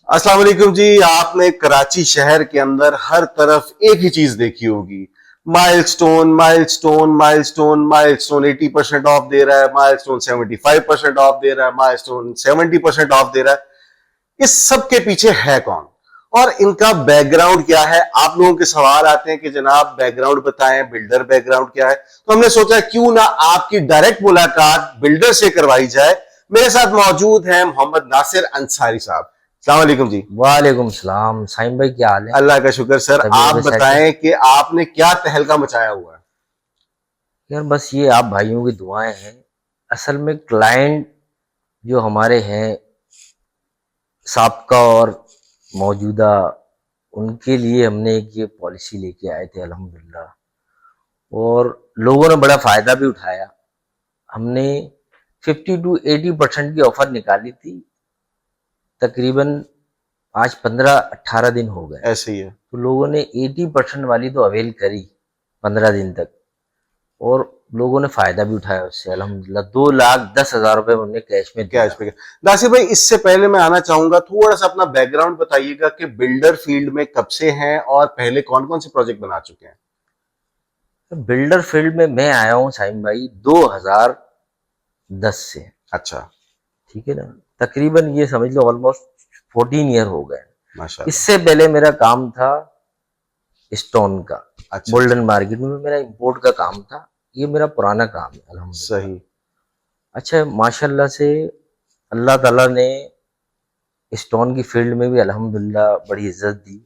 अस्सलाम वालेकुम जी। आपने कराची शहर के अंदर हर तरफ एक ही चीज देखी होगी, milestone milestone milestone milestone 80% off दे रहा है, माइलस्टोन 75% ऑफ दे रहा है, माइलस्टोन 70% ऑफ दे रहा है। इस सब के पीछे है कौन और इनका बैकग्राउंड क्या है? आप लोगों के सवाल आते हैं कि जनाब बैकग्राउंड बताएं, बिल्डर बैकग्राउंड क्या है। तो हमने सोचा क्यों ना आपकी डायरेक्ट मुलाकात बिल्डर से करवाई जाए। मेरे साथ मौजूद हैं मोहम्मद नासिर अंसारी साहब। अस्सलाम वालेकुम जी। वालेकुम सलाम। साइम भाई क्या हाल है? अल्लाह का शुक्र सर। तबीयत आप भी सेट है? बताएं कि आपने क्या तहलका मचाया हुआ है। यार बस ये आप भाइयों की दुआएं हैं। असल में क्लाइंट जो हमारे हैं साबका और मौजूदा, उनके लिए हमने एक ये पॉलिसी लेके आए थे अल्हम्दुलिल्लाह, और लोगों ने बड़ा फायदा भी उठाया। हमने 50 to 80% की ऑफर निकाली थी। तकरीबन आज 15-18 दिन हो गए, ऐसे ही है। तो लोगों ने 80% वाली तो अवेल करी 15 दिन तक, और लोगों ने फायदा भी उठाया उससे अल्हम्दुलिल्लाह। 2,10,000 रुपए हमने कैश में दिया। कैश पे नासिर भाई, इससे पहले मैं आना चाहूंगा, थोड़ा सा अपना बैकग्राउंड बताइएगा कि बिल्डर फील्ड में कब से हैं और पहले कौन कौन से प्रोजेक्ट बना चुके हैं। बिल्डर फील्ड में मैं आया हूँ साइम भाई 2010 से। अच्छा। ठीक है ना, तकरीबन ये समझ लो ऑलमोस्ट 14 ईयर हो गए। माशाल्लाह। इससे पहले मेरा काम था स्टोन का। अच्छा। गोल्डन मार्केट में मेरा इंपोर्ट का काम था। ये मेरा पुराना काम है अल्हम्दुलिल्लाह। सही। अच्छा, माशाल्लाह से अल्लाह ताला ने स्टोन की फील्ड में भी अल्हम्दुलिल्लाह बड़ी इज्जत दी।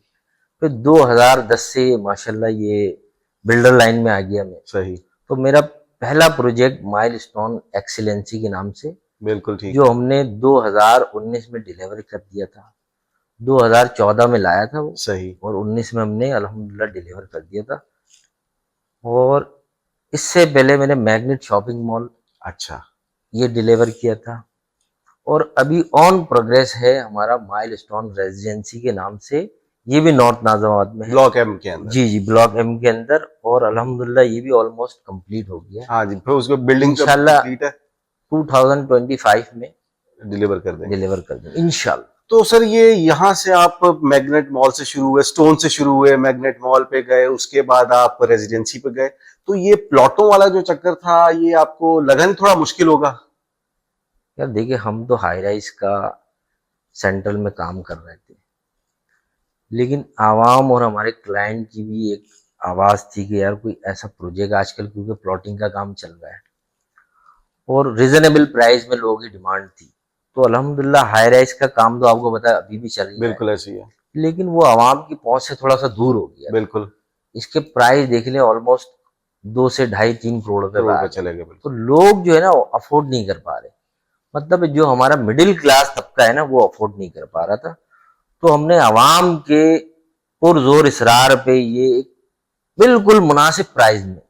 फिर 2010 से माशाल्लाह ये बिल्डर लाइन में आ गया मैं। सही। तो मेरा पहला प्रोजेक्ट माइलस्टोन एक्सीलेंसी के नाम से, बिल्कुल ठीक जो है। हमने 2019 में डिलीवर कर दिया था। 2014 में लाया था वो, सही। और 19 में हमने अल्हम्दुलिल्लाह डिलीवर कर दिया था। और इससे पहले मैंने मैग्नेट शॉपिंग मॉल अच्छा। ये डिलीवर किया था। और अभी ऑन प्रोग्रेस है हमारा माइलस्टोन रेजिडेंसी के नाम से, ये भी नॉर्थ नाजिमाबाद में है। ब्लॉक एम के अंदर। जी जी, ब्लॉक एम के अंदर। और अल्हम्दुलिल्लाह ये भी ऑलमोस्ट कंप्लीट हो गया है। हाँ जी, फिर उसको बिल्डिंग कब इंशाल्लाह कंप्लीट है? 2025 में डिलीवर कर देंगे। डिलीवर कर देंगे इंशाल्लाह। तो सर ये यहाँ से आप मैग्नेट मॉल से शुरू हुए, स्टोन से शुरू हुए, मैग्नेट मॉल पे गए, उसके बाद आप रेजिडेंसी पे गए। तो ये प्लॉटों वाला जो चक्कर था, ये आपको लगा नहीं थोड़ा मुश्किल होगा? यार देखिए, हम तो हाई राइज का सेंट्रल में काम कर रहे थे, लेकिन आवाम और हमारे क्लाइंट की भी एक आवाज थी कि यार कोई ऐसा प्रोजेक्ट आजकल, क्योंकि प्लॉटिंग का काम चल रहा है और रिजनेबल प्राइस में लोगों की डिमांड थी। तो अल्हम्दुलिल्लाह हाई राइज का काम तो आपको पता है अभी भी चल रहा है, बिल्कुल ऐसी है। लेकिन वो आवाम की पहुंच से थोड़ा सा दूर हो गया। बिल्कुल। इसके प्राइस देख लें, ऑलमोस्ट 2 से 2.5-3 करोड़ रुपए करोड़ आ पे गए। चले गए। तो बिल्कुल। लोग जो है ना अफोर्ड नहीं कर पा रहे। मतलब जो हमारा मिडिल क्लास तबका है ना, वो अफोर्ड नहीं कर पा रहा था। तो हमने आवाम के पुरजोर इसरार पे ये एक बिल्कुल मुनासिब प्राइस में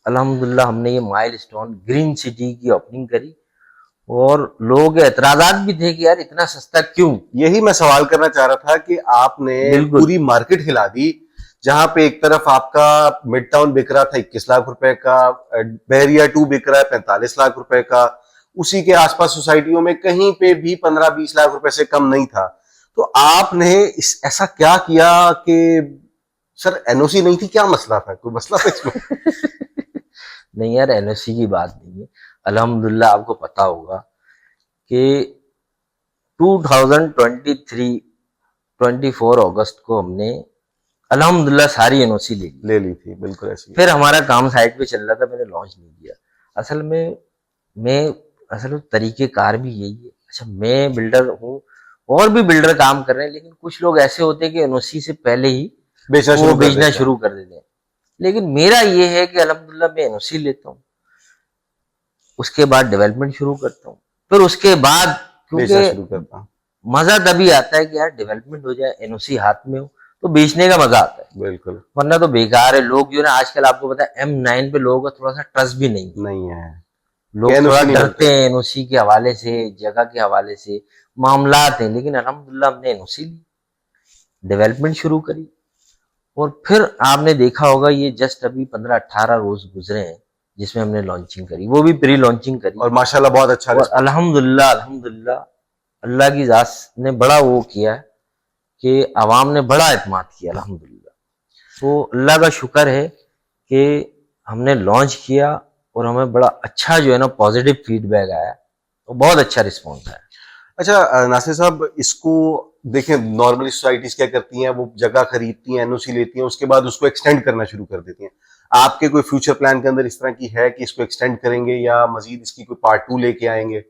अल्हम्दुलिल्लाह हमने ये माइलस्टोन ग्रीन सिटी की ओपनिंग करी। और लोगों के एतराजात भी थे कि यार इतना सस्ता क्यों। यही मैं सवाल करना चाह रहा था कि आपने बिल्कुल। पूरी मार्केट हिला दी। जहां पे एक तरफ आपका मिड टाउन बिक रहा था 21 लाख रुपए का, बहरिया 2 बिक रहा है 45 लाख रुपए का, उसी के आसपास सोसाइटियों में कहीं पे भी 15-20 लाख रुपए से कम नहीं था। तो आपने ऐसा क्या किया कि सर एनओसी नहीं थी? क्या मसला था? कोई मसला था इसमें? नहीं यार, एनओसी की बात नहीं है। अल्हम्दुलिल्लाह आपको पता होगा कि 2023-24 अगस्त को हमने अल्हम्दुलिल्लाह सारी एनओसी ले ली। ले ली थी, बिल्कुल ऐसी। फिर हमारा काम साइट पे चल रहा था, मैंने लॉन्च नहीं किया। असल में मैं असल में तरीके कार भी यही है। अच्छा, मैं बिल्डर हूँ और भी बिल्डर काम कर रहे हैं, लेकिन कुछ लोग ऐसे होते हैं कि एनओसी से पहले ही वो बेचना शुरू कर देते हैं। लेकिन मेरा ये है कि अल्हम्दुलिल्लाह मैं एनओसी लेता हूँ, उसके बाद डेवलपमेंट शुरू करता हूँ, फिर उसके बाद, बेचना शुरू क्योंकि करता हूँ। मजा तभी आता है कि यार डेवलपमेंट हो जाए, एनओसी हाथ में हो तो बेचने का मजा आता है। बिल्कुल। वरना तो बेकार है। लोग जो है ना आजकल, आपको पता है M9 पे लोगों का थोड़ा सा ट्रस्ट भी नहीं है। नहीं है। लोग थोड़ा एनओसी नहीं डरते मिलते। हैं एनओसी के हवाले से, जगह के हवाले से मामलात हैं। लेकिन अल्हम्दुलिल्लाह हमने एनओसी ली, डेवलपमेंट शुरू करी, और फिर आपने देखा होगा ये जस्ट अभी 15-18 रोज गुजरे हैं जिसमें हमने लॉन्चिंग करी, वो भी प्री लॉन्चिंग करी। और माशाल्लाह बहुत अच्छा और रिस्पॉन्स। अल्हम्दुलिल्लाह अल्हम्दुलिल्लाह अल्लाह की जात ने बड़ा वो किया है कि आवाम ने बड़ा एतमाद किया अल्हम्दुलिल्लाह। तो अल्लाह का शुक्र है कि हमने लॉन्च किया और हमें बड़ा अच्छा जो है ना पॉजिटिव फीडबैक आया, तो बहुत अच्छा रिस्पॉन्स आया। अच्छा नासिर साहब, इसको देखें, नॉर्मली सोसाइटीज क्या करती हैं, वो जगह खरीदती हैं, एनओसी लेती हैं, उसके बाद उसको एक्सटेंड करना शुरू कर देती हैं। आपके कोई फ्यूचर प्लान के अंदर इस तरह की है कि इसको एक्सटेंड करेंगे या मजीद इसकी कोई पार्ट 2 लेके आएंगे?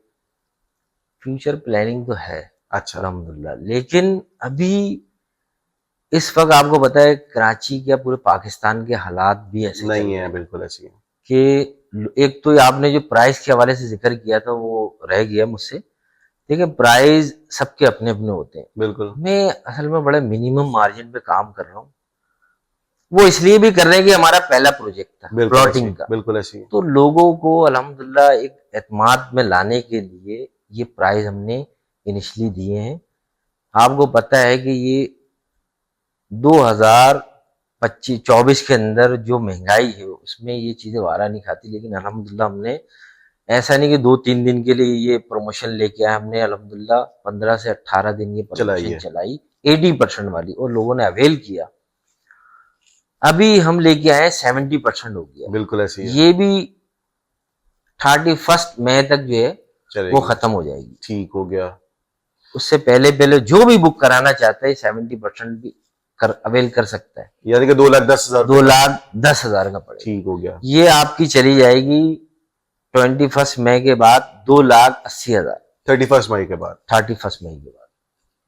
फ्यूचर प्लानिंग तो है अच्छा। अल्हम्दुलिल्लाह, लेकिन अभी इस वक्त आपको पता है कराची क्या पूरे पाकिस्तान के हालात भी ऐसे चल नहीं रहे है, हैं बिल्कुल ऐसी है। कि एक तो आपने जो प्राइस के हवाले से जिक्र किया था वो रह गया मुझसे। देखिए प्राइस सबके अपने अपने होते हैं, बिल्कुल मैं असल में बड़े मिनिमम मार्जिन पे काम कर रहा हूँ। वो इसलिए भी कर रहे हैं कि हमारा पहला प्रोजेक्ट था बिल्कुल ऐसी प्लॉटिंग है, का, बिल्कुल ऐसी है। तो लोगों को अल्हम्दुलिल्लाह एक एतमाद में लाने के लिए ये प्राइस हमने इनिशली दिए हैं। आपको पता है कि ये 2025-24 के अंदर जो महंगाई है उसमें ये चीजें वारा नहीं खाती, लेकिन अल्हम्दुलिल्लाह हमने ऐसा नहीं कि 2-3 दिन के लिए ये प्रमोशन लेके आए, हमने अल्हम्दुलिल्लाह 15 से 18 दिन ये प्रमोशन चलाइए। चलाई 80% वाली, और लोगों ने अवेल किया। अभी हम लेके आए 70% हो गया, बिल्कुल ऐसी है। ये भी 31 मई तक जो है वो चलेगी। खत्म हो जाएगी। ठीक हो गया। उससे पहले पहले जो भी बुक कराना चाहता है 70% भी अवेल कर सकता है। यानी कि 2,10,000 2,10,000 का पड़ेगा। ठीक हो गया। ये आपकी चली जाएगी 21 मई के बाद 2,80,000, 31 मई के बाद, 31 मई के बाद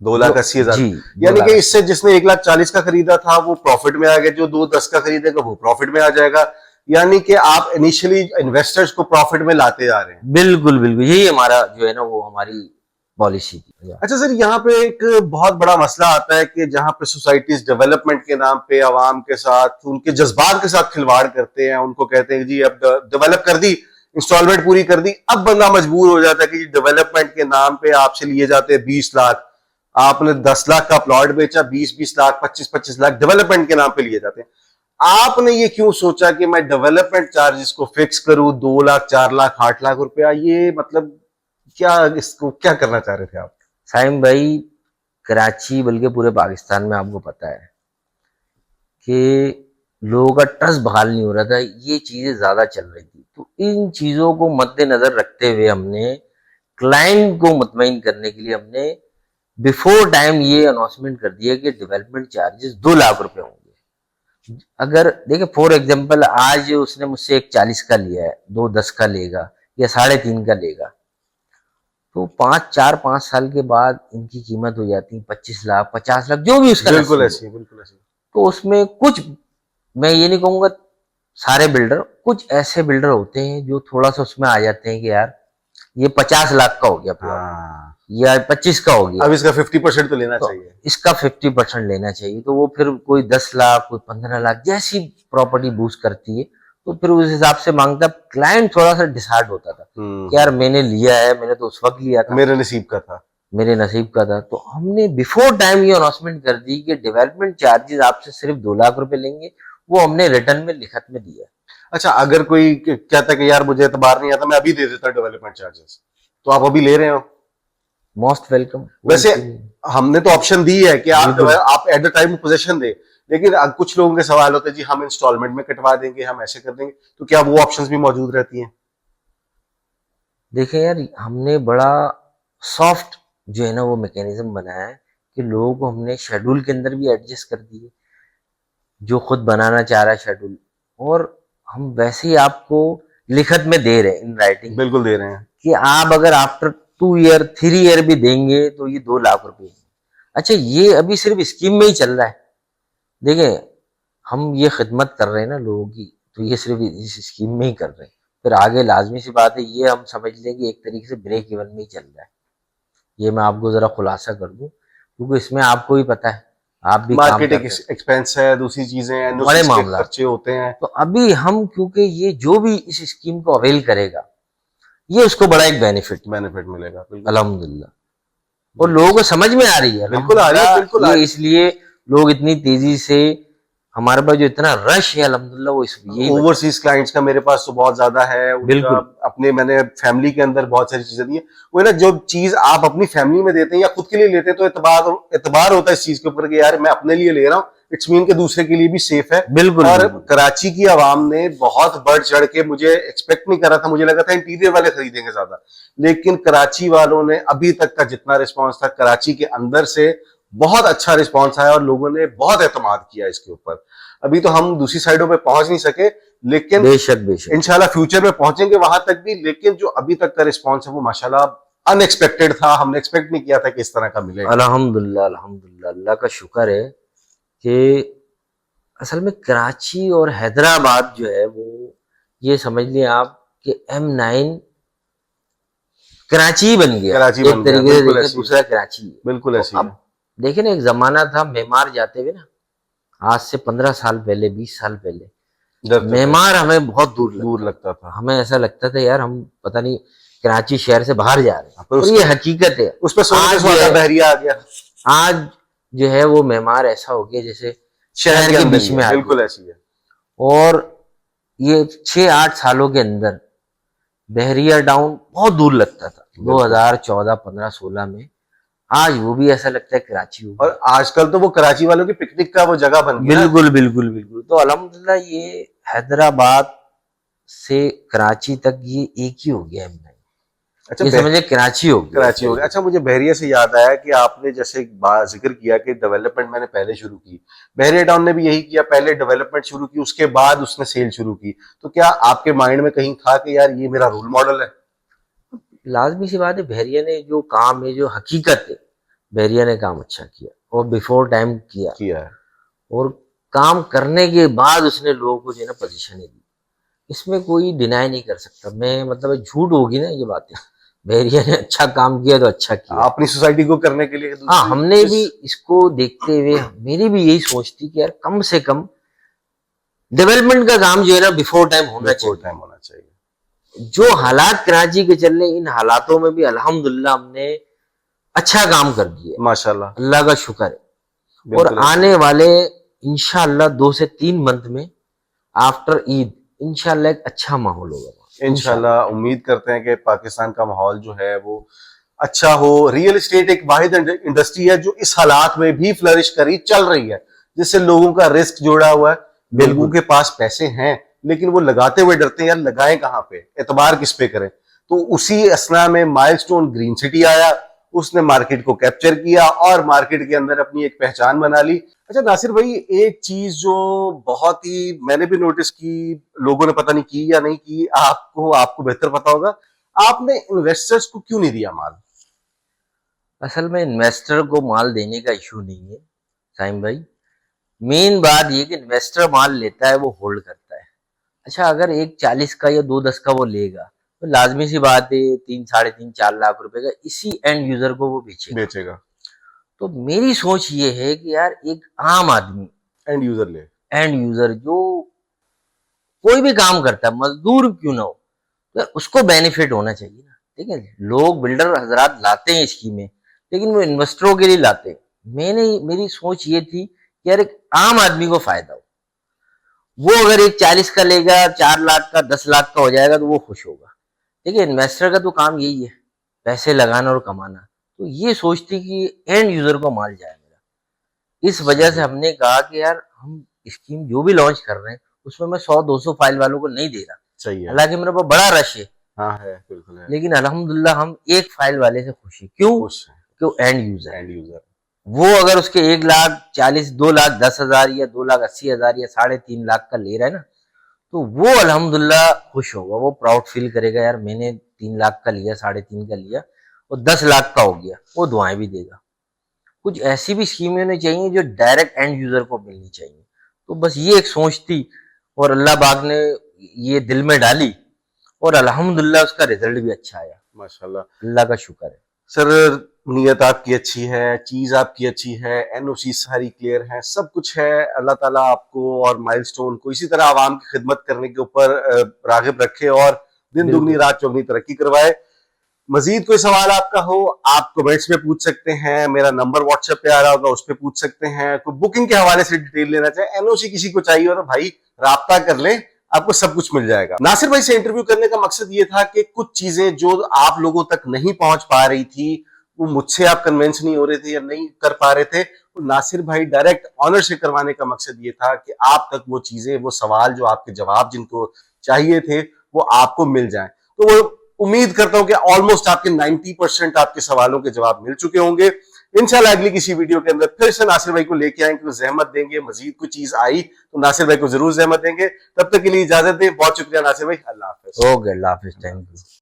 2,80,000। जी, यानी कि इससे जिसने 1,40,000 का खरीदा था वो प्रॉफिट में आ गया, जो 2,10 का खरीदेगा वो प्रॉफिट में आ जाएगा। यानी कि आप इनिशियली इन्वेस्टर्स को प्रॉफिट में लाते जा रहे हैं। बिल्कुल बिल्कुल, यही हमारा जो है ना वो हमारी पॉलिसी थी। अच्छा सर, यहाँ पे एक बहुत बड़ा मसला आता है कि जहां पे सोसाइटीज डेवलपमेंट के नाम पे आवाम के साथ, उनके जज्बात के साथ खिलवाड़ करते हैं। उनको कहते हैं जी अब डेवलप कर दी, इंस्टॉलमेंट पूरी कर दी, अब बंदा मजबूर हो जाता है कि डेवलपमेंट के नाम पे आपसे लिए जाते हैं 20 लाख, आपने 10 लाख का प्लॉट बेचा, 20-20 लाख, 25-25 लाख डेवलपमेंट के नाम पे लिए जाते हैं। आपने ये क्यों सोचा कि मैं डेवलपमेंट चार्जेस को फिक्स करूं 2 लाख, 4 लाख, 8 लाख रुपया? ये मतलब क्या, इसको क्या करना चाह रहे थे आप? साइम भाई, कराची बल्कि पूरे पाकिस्तान में आपको पता है कि लोगों का ट्रस्ट बहाल नहीं हो रहा था, ये चीजें ज्यादा चल रही थी। तो इन चीजों को मद्देनजर रखते हुए हमने क्लाइंट को मुतमईन करने के लिए हमने बिफोर टाइम ये अनाउंसमेंट कर दिया कि डेवलपमेंट चार्जेस 2 लाख रुपए होंगे। अगर देखिए फॉर एग्जांपल आज उसने मुझसे 1,40 का लिया है, 2,10 का लेगा या 3.5 का लेगा, तो 5 साल के बाद इनकी कीमत हो जाती है 25 लाख, 50 लाख, जो भी उसका बिल्कुल नसीब ऐसी है, बिल्कुल ऐसी है। तो उसमें कुछ, मैं ये नहीं कहूंगा सारे बिल्डर, कुछ ऐसे बिल्डर होते हैं जो थोड़ा सा उसमें आ जाते हैं कि यार ये 50 लाख का हो गया प्लॉट, हाँ, या 25 का हो गया, अब इसका 50% तो लेना तो चाहिए। इसका 50% लेना चाहिए। तो वो फिर कोई 10 लाख, कोई 15 लाख जैसी प्रॉपर्टी बूस्ट करती है, तो फिर उस हिसाब से मांगता। क्लाइंट थोड़ा सा डिसहार्ट होता था कि यार मैंने लिया है, मैंने तो उस वक्त लिया था, मेरे नसीब का था, मेरे नसीब का था। तो हमने बिफोर टाइम ये अनाउंसमेंट कर दी कि डेवलपमेंट चार्जेस आपसे सिर्फ 2 लाख रुपए लेंगे, वो हमने रिटर्न में लिखत में दिया। अच्छा, अगर कोई कहता है कि यार मुझे एतबार नहीं आता, मैं अभी दे देता डेवलपमेंट चार्जेस, तो आप अभी ले रहे हो? Most welcome. वैसे हमने तो ऑप्शन दी है कि आप एट द टाइम पोजीशन दे, लेकिन कुछ लोगों के सवाल होते हैं जी हम इंस्टॉलमेंट में कटवा देंगे, हम ऐसे कर देंगे, तो क्या वो ऑप्शंस भी मौजूद रहती हैं? देखिए यार, हमने बड़ा सॉफ्ट जो है ना वो मैकेनिज्म बनाया है कि लोगों को हमने शेड्यूल के अंदर भी एडजस्ट कर दिए, जो खुद बनाना चाह रहा है शेड्यूल, और हम वैसे ही आपको लिखत में दे रहे हैं इन राइटिंग, बिल्कुल दे रहे हैं कि आप अगर आफ्टर 2 ईयर 3 ईयर भी देंगे तो ये 2 लाख रुपए। अच्छा, ये अभी सिर्फ स्कीम में ही चल रहा है। देखिए हम ये खिदमत कर रहे हैं ना लोगों की, तो ये सिर्फ इस स्कीम में ही कर रहे हैं। फिर आगे लाजमी सी बात है, ये हम समझ लें कि एक तरीके से ब्रेक इवन में ही चल रहा है। ये मैं आपको जरा खुलासा कर दूं, क्योंकि इसमें आपको भी पता है, आप भी काम मार्केटिंग करते हैं, एक्सपेंस है, दूसरी चीजें हैं, बड़े NOCs के मामला। खर्चे होते हैं। तो अभी हम, क्योंकि ये जो भी इस स्कीम को अवेल करेगा ये उसको बड़ा एक बेनिफिट मिलेगा, बिल्कुल। अल्हम्दुलिल्लाह, और लोगों को समझ में आ रही है, बिल्कुल आ रही है, बिल्कुल आ ये रही है। इसलिए लोग इतनी तेजी से हमारे पास जो इतना रश है अल्हम्दुलिल्लाह वो यही ओवरसीज क्लाइंट्स का मेरे पास तो बहुत ज्यादा है उनका। बिल्कुल। अपने मैंने फैमिली के अंदर बहुत सारी चीजें दी है। वो ना जो चीज आप अपनी फैमिली में देते हैं या खुद के लिए लेते हैं तो एतबार होता है इस चीज के ऊपर कि यार मैं अपने लिए ले रहा हूँ, इट्स मीन के दूसरे के लिए भी सेफ है। बिल्कुल और बिल्कुल। कराची की आवाम ने बहुत बढ़ चढ़ के, मुझे एक्सपेक्ट नहीं करा था, मुझे लगा था इंटीरियर वाले खरीदेंगे ज्यादा, लेकिन कराची वालों ने अभी तक का जितना रिस्पॉन्स था कराची के अंदर से बहुत अच्छा रिस्पॉन्स आया और लोगों ने बहुत एतमाद किया इसके ऊपर। अभी तो हम दूसरी साइडों पे पहुंच नहीं सके, लेकिन बेशक बेशक। इंशाल्लाह फ्यूचर में पहुंचेंगे वहां तक भी। लेकिन जो अभी तक का रिस्पॉन्स है वो माशाल्लाह अनएक्सपेक्टेड था, हमने एक्सपेक्ट नहीं किया था कि इस तरह का मिलेगा। अल्हम्दुलिल्लाह अल्हम्दुलिल्लाह, अल्लाह का शुक्र है कि असल में कराची और हैदराबाद जो है वो, ये समझ लिया आप कि M9 कराची ही बन गया, कराची एक बन गया, तरीके से बिल्कुल देखें ऐसी है, दूसरा कराची है। बिल्कुल तो ऐसी है। अब देखें ना, एक जमाना था मेमार जाते हुए ना, आज से 15 साल पहले, 20 साल पहले, डरते थे, मेमार हमें बहुत दूर दूर लगता लगता था। था। हमें ऐसा लगता था यार हम पता नहीं कराची शहर से बाहर जा रहे हैं, पर और ये हकीकत है। उस पर सोने पे आज जो सुहागा है, बहरिया आ गया, आज जो है वो मेमार ऐसा हो गया जैसे शहर शहर के के अंदर बीच ही में है, आ बिल्कुल गया। ऐसी है। और ये 6-8 सालों के अंदर बहरिया टाउन बहुत दूर लगता था, बिल्कुल। 2014, 15, 16 में। आज वो भी ऐसा लगता है कराची हो गया। और आजकल तो वो कराची वालों की पिकनिक का वो जगह बन गया ना। बिल्कुल बिल्कुल बिल्कुल। तो अल्हम्दुलिल्लाह ये हैदराबाद से कराची तक ये एक ही हो गया है, अच्छा, ये समझे कराची हो गया एक कराची हो गया। तरीके अच्छा, मुझे बहरिया से याद आया कि आपने जैसे एक बात जिक्र किया कि डेवलपमेंट मैंने पहले शुरू की, बहरिया टाउन ने भी यही किया, पहले डेवलपमेंट शुरू की उसके बाद उसने सेल शुरू की। तो क्या आपके माइंड में कहीं था कि यार ये मेरा रोल मॉडल है? से। लाजमी सी बात है, बहरिया ने जो काम है, जो हकीकत है, बहरिया ने काम अच्छा किया और बिफोर टाइम किया, किया है। और काम करने के बाद उसने लोगों को जो है ना पोजीशनें दी। इसमें कोई डिनाई नहीं कर सकता। मैं मतलब झूठ होगी ना ये बातें, बहरिया ने अच्छा काम किया तो अच्छा किया। अपनी सोसाइटी को करने के लिए हाँ, हमने भी इस इसको देखते हुए मेरी भी यही सोच थी कि यार कम से कम डेवलपमेंट का काम जो है ना बिफोर टाइम होना बिफोर चाहिए। टाइम होना चाहिए। जो हालात कराची के चल रहे, इन हालातों में भी अल्हम्दुलिल्लाह हमने अच्छा काम कर दिया, माशाल्लाह, अल्लाह का शुक्र है। और बिल्कुल ऐसी आने है। वाले इंशाअल्लाह 2 से 3 मंथ में आफ्टर ईद इंशाअल्लाह एक अच्छा माहौल होगा इंशाअल्लाह। इंशाल्लाह उम्मीद करते हैं कि पाकिस्तान का माहौल जो है वो अच्छा हो। रियल एस्टेट एक वाहिद इंडस्ट्री है जो इस हालात में भी फ्लरिश करी चल रही है, जिससे लोगों का रिस्क जुड़ा हुआ है। लोगों बिल्कुल के पास पैसे हैं लेकिन वो लगाते हुए डरते हैं, यार लगाएं कहाँ पे, एतबार किस पे करें। तो उसी असना में माइलस्टोन ग्रीन सिटी आया, उसने मार्केट को कैप्चर किया और मार्केट के अंदर अपनी एक पहचान बना ली। अच्छा नासिर भाई, एक चीज जो बहुत ही मैंने भी नोटिस की, लोगों ने पता नहीं की या नहीं की, आपको आपको बेहतर पता होगा, आपने इन्वेस्टर्स को क्यों नहीं दिया माल? असल में इन्वेस्टर को माल देने का इशू नहीं है साइम भाई। मेन बात ये कि इन्वेस्टर माल लेता है वो होल्ड करता है। अच्छा, अगर एक 40 का या 2-10 का वो लेगा तो लाजमी सी बात है 3, 3.5, 4 लाख रुपए का इसी एंड यूजर को वो बेचेगा। बेचेगा, तो मेरी सोच ये है कि यार एक आम आदमी, एंड यूजर ले। एंड यूजर, जो कोई भी काम करता है, मजदूर क्यों ना हो, तो उसको बेनिफिट होना चाहिए ना। ठीक है, लोग बिल्डर हजरात लाते हैं स्कीमें, लेकिन वो इन्वेस्टरों के लिए लाते हैं। मेरी सोच ये थी कि यार एक आम आदमी को फायदा हो। वो अगर एक 40 का लेगा, 4 लाख का, 10 लाख का हो जाएगा तो वो खुश होगा। ठीक है, इन्वेस्टर का तो काम यही है, पैसे लगाना और कमाना। तो ये सोच थी कि एंड यूजर को माल जाए मेरा। इस वजह से सही, हमने कहा कि यार हम स्कीम जो भी लॉन्च कर रहे हैं उसमें मैं 100-200 फाइल वालों को नहीं दे रहा। सही है। हालांकि मेरे पास बड़ा रश है, हाँ है, बिल्कुल है। लेकिन अल्हम्दुलिल्लाह हम एक फाइल वाले से खुश हैं। क्यों? खुश है, क्यों? And user. And user. वो अगर उसके 1,40,000, 2,10,000 या 2,80,000 या 3.5 लाख का ले रहा है ना, तो वो अल्हम्दुलिल्लाह खुश होगा, वो प्राउड फील करेगा यार मैंने 3 लाख का लिया, 3.5 का लिया और 10 लाख का हो गया, वो दुआएं भी देगा। कुछ ऐसी भी स्कीमें होनी चाहिए जो डायरेक्ट एंड यूजर को मिलनी चाहिए। तो बस ये एक सोच थी और अल्लाह पाक ने ये दिल में डाली और अल्हम्दुलिल्लाह उसका रिजल्ट भी अच्छा आया, माशाल्लाह। अल्लाह का शुक्र है। सर, नीयत आपकी अच्छी है, चीज आपकी अच्छी है, एनओसी सारी क्लियर है, सब कुछ है। अल्लाह ताला आपको और माइलस्टोन को इसी तरह आवाम की खिदमत करने के ऊपर रागिब रखे और दिन दुगनी बिल्कुल रात चौगनी तरक्की करवाए। मजीद कोई सवाल आपका हो, आप कमेंट्स में पूछ सकते हैं, मेरा नंबर व्हाट्सएप पे आ रहा होगा, उस पर पूछ सकते हैं। कोई बुकिंग के हवाले से डिटेल लेना चाहे, एनओसी किसी को चाहिए हो तो भाई राब्ता कर ले, आपको सब कुछ मिल जाएगा। नासिर भाई से इंटरव्यू करने का मकसद ये था कि कुछ चीजें जो आप लोगों तक नहीं पहुंच पा रही थी, वो मुझसे आप कन्विंस नहीं हो रहे थे या नहीं कर पा रहे थे, तो नासिर भाई डायरेक्ट ऑनर से करवाने का मकसद ये था कि आप तक वो चीजें, वो सवाल जो आपके जवाब जिनको चाहिए थे, वो आपको मिल जाएं। तो वो उम्मीद करता हूं कि ऑलमोस्ट आपके 90% आपके सवालों के जवाब मिल चुके होंगे। इंशाल्लाह अगली किसी वीडियो के अंदर फिर से नासिर भाई को लेके आएंगे, तो जहमत देंगे, मजीद कोई चीज आई तो नासिर भाई को जरूर जहमत देंगे। तब तक के लिए इजाजत दें, बहुत शुक्रिया नासिर भाई, अल्लाह हाफिज। ओके, अल्लाह हाफिज, थैंक यू।